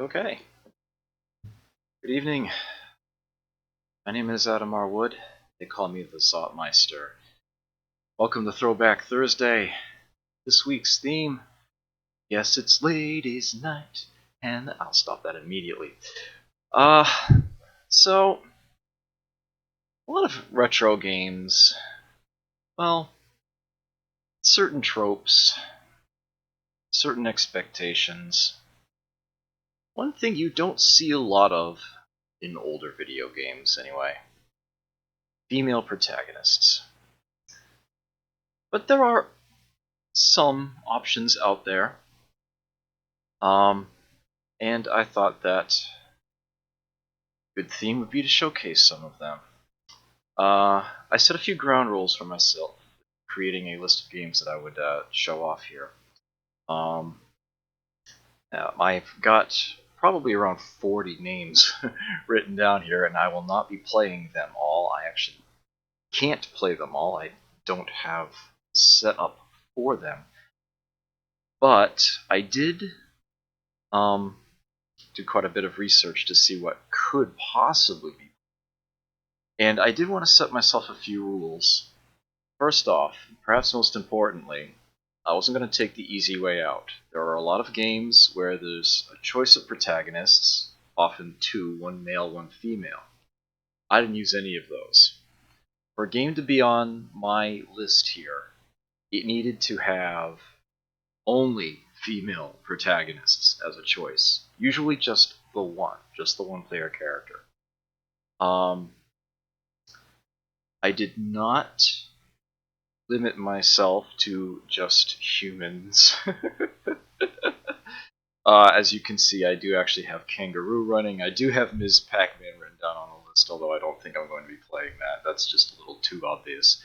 Okay. Good evening. My name is Adam R. Wood. They call me the Zotmeister. Welcome to Throwback Thursday. This week's theme, yes, it's ladies' night, and I'll stop that immediately. Uh, so a lot of retro games. Well, certain tropes, certain expectations. One thing you don't see a lot of in older video games, anyway. Female protagonists. But there are some options out there. And I thought that a good theme would be to showcase some of them. I set a few ground rules for myself, creating a list of games that I would show off here. I've got probably around 40 names written down here, and I will not be playing them all. I actually can't play them all. I don't have set up for them. But I did do quite a bit of research to see what could possibly be. And I did want to set myself a few rules. First off, perhaps most importantly, I wasn't going to take the easy way out. There are a lot of games where there's a choice of protagonists, often two, one male, one female. I didn't use any of those. For a game to be on my list here, it needed to have only female protagonists as a choice. Usually just the one player character. I did not limit myself to just humans. As you can see, I do actually have Kangaroo running. I do have Ms. Pac-Man written down on the list, although I don't think I'm going to be playing that. That's just a little too obvious.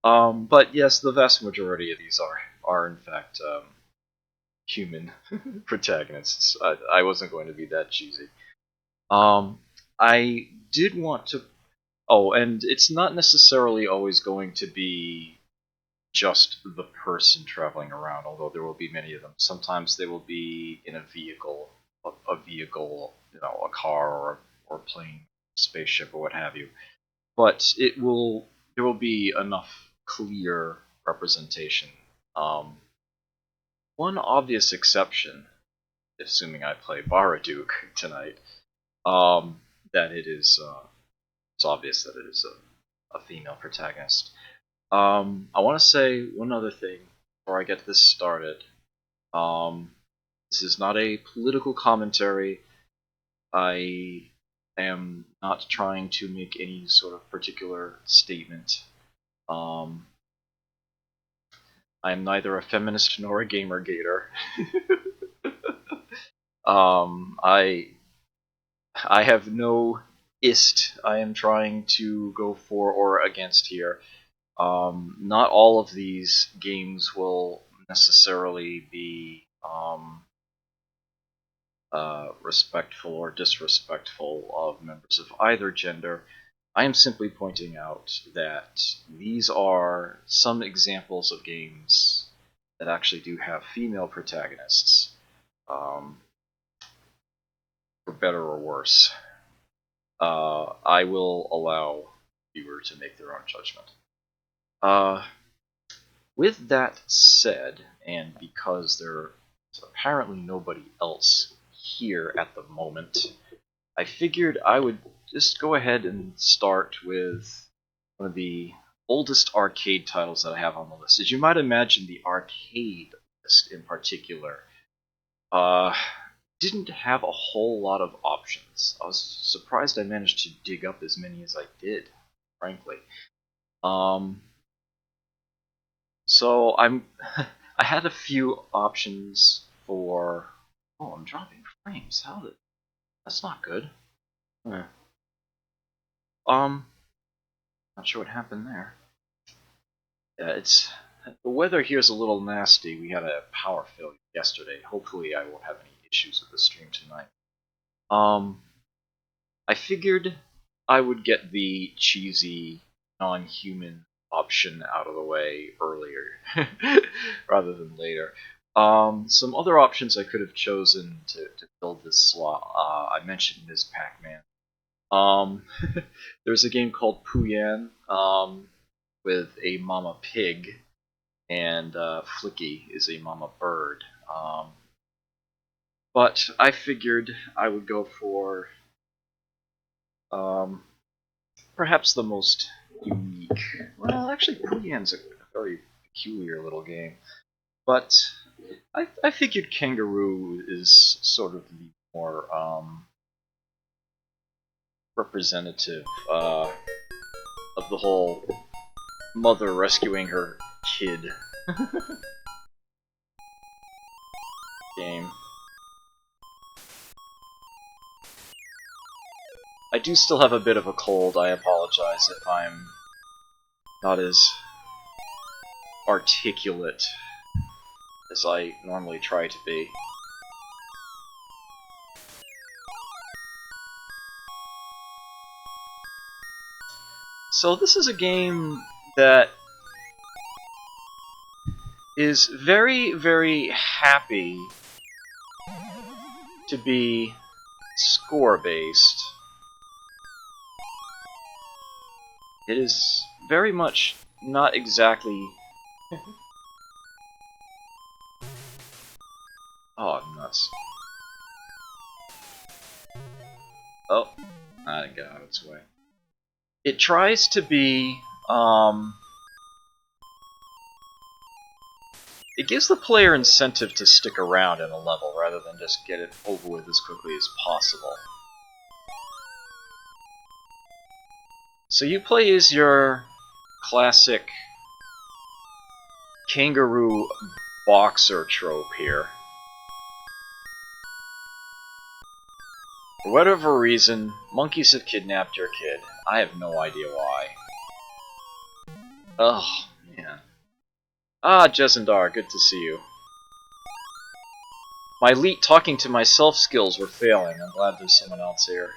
But yes, the vast majority of these are in fact human protagonists. I wasn't going to be that cheesy. I did want to. Oh, and it's not necessarily always going to be just the person traveling around, although there will be many of them. Sometimes they will be in a vehicle, a car or plane, spaceship, or what have you. But there will be enough clear representation. One obvious exception, assuming I play Baraduke tonight, that it's obvious that it is a female protagonist. I want to say one other thing before I get this started. This is not a political commentary. I am not trying to make any sort of particular statement. I am neither a feminist nor a gamer gator. I have no ist I am trying to go for or against here. Not all of these games will necessarily be respectful or disrespectful of members of either gender. I am simply pointing out that these are some examples of games that actually do have female protagonists, for better or worse. I will allow the viewer to make their own judgment. With that said, and because there's apparently nobody else here at the moment, I figured I would just go ahead and start with one of the oldest arcade titles that I have on the list. As you might imagine, the arcade list in particular didn't have a whole lot of options. I was surprised I managed to dig up as many as I did, frankly. So I had a few options for. Oh, I'm dropping frames. That's not good. Huh. Not sure what happened there. Yeah, it's the weather here is a little nasty. We had a power failure yesterday. Hopefully, I won't have any issues with the stream tonight. I figured I would get the cheesy, non-human option out of the way earlier rather than later. Some other options I could have chosen to build this slot, I mentioned Ms. Pac-Man. There's a game called Puyan with a mama pig, and Flicky is a mama bird. But I figured I would go for perhaps the most unique. Well, actually, Puyan's a very peculiar little game. But I figured Kangaroo is sort of the more representative of the whole mother rescuing her kid game. I do still have a bit of a cold. I apologize if I'm not as articulate as I normally try to be. So this is a game that is very, very happy to be score-based. It is very much not exactly... Oh, nuts. Oh, I didn't get out of its way. It tries to be, it gives the player incentive to stick around in a level rather than just get it over with as quickly as possible. So you play as your classic kangaroo boxer trope here. For whatever reason, monkeys have kidnapped your kid. I have no idea why. Ugh, man. Ah, Jesendar, good to see you. My elite talking to myself skills were failing. I'm glad there's someone else here.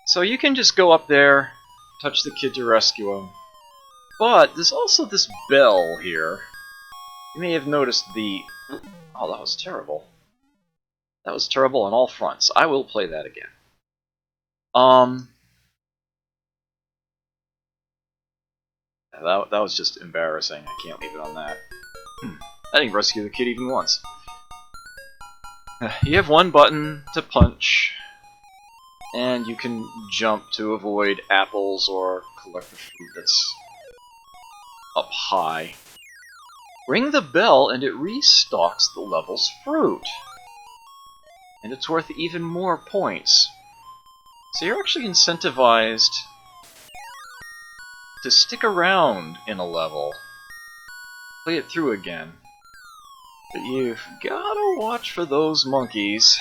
So you can just go up there, touch the kid to rescue him. But there's also this bell here. You may have noticed the... Oh, that was terrible. That was terrible on all fronts. I will play that again. That was just embarrassing. I can't leave it on that. I didn't rescue the kid even once. You have one button to punch, and you can jump to avoid apples or collect the fruit that's up high. Ring the bell and it restocks the level's fruit. And it's worth even more points. So you're actually incentivized to stick around in a level. Play it through again. But you've gotta watch for those monkeys.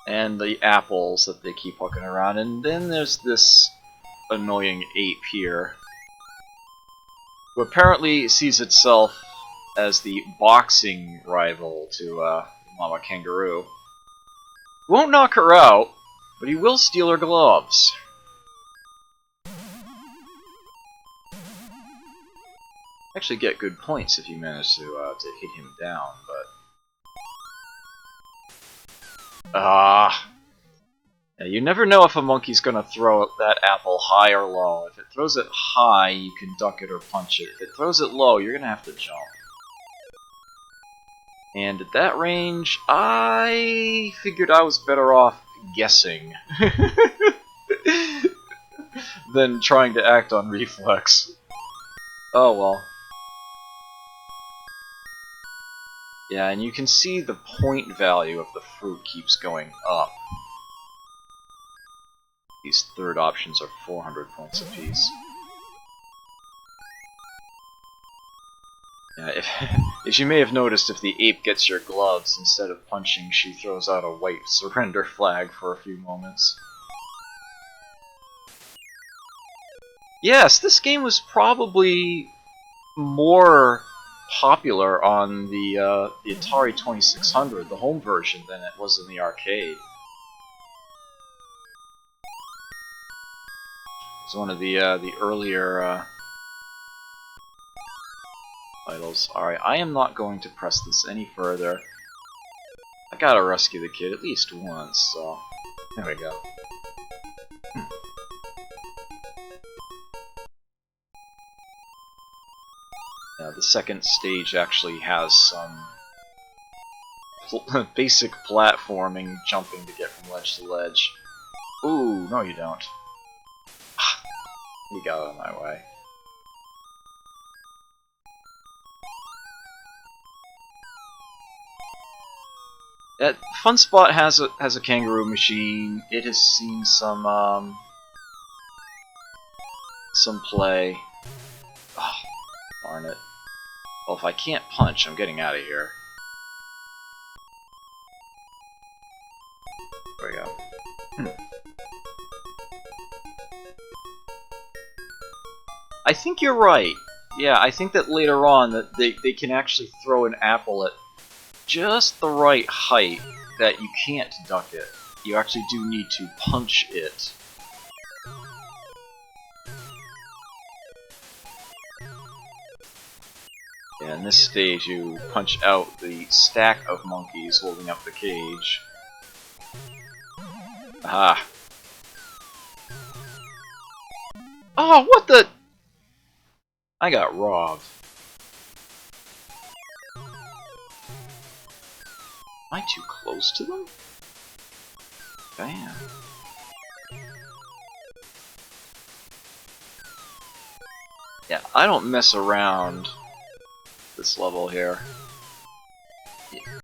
And the apples that they keep hooking around. And then there's this annoying ape here, who apparently sees itself as the boxing rival to Mama Kangaroo. Won't knock her out, but he will steal her gloves. Actually get good points if you manage to hit him down, but... Yeah, you never know if a monkey's gonna throw that apple high or low. If it throws it high, you can duck it or punch it. If it throws it low, you're gonna have to jump. And at that range, I figured I was better off guessing than trying to act on reflex. Oh well. Yeah, and you can see the point value of the fruit keeps going up. These third options are 400 points apiece. Yeah, if you may have noticed, if the ape gets your gloves, instead of punching, she throws out a white surrender flag for a few moments. Yes, this game was probably more popular on the Atari 2600, the home version, than it was in the arcade. It's one of the earlier titles. Alright, I am not going to press this any further. I gotta rescue the kid at least once, so there we go. Yeah, the second stage actually has some basic platforming, jumping to get from ledge to ledge. Ooh, no you don't. You got out of my way. That Fun Spot has a kangaroo machine. It has seen some play. Oh, darn it. Well, if I can't punch, I'm getting out of here. There we go. I think you're right. Yeah, I think that later on that they can actually throw an apple at just the right height that you can't duck it. You actually do need to punch it. Yeah, in this stage you punch out the stack of monkeys holding up the cage. Aha. Oh, what the? I got robbed. Am I too close to them? Damn. Yeah, I don't mess around this level here. Yeah.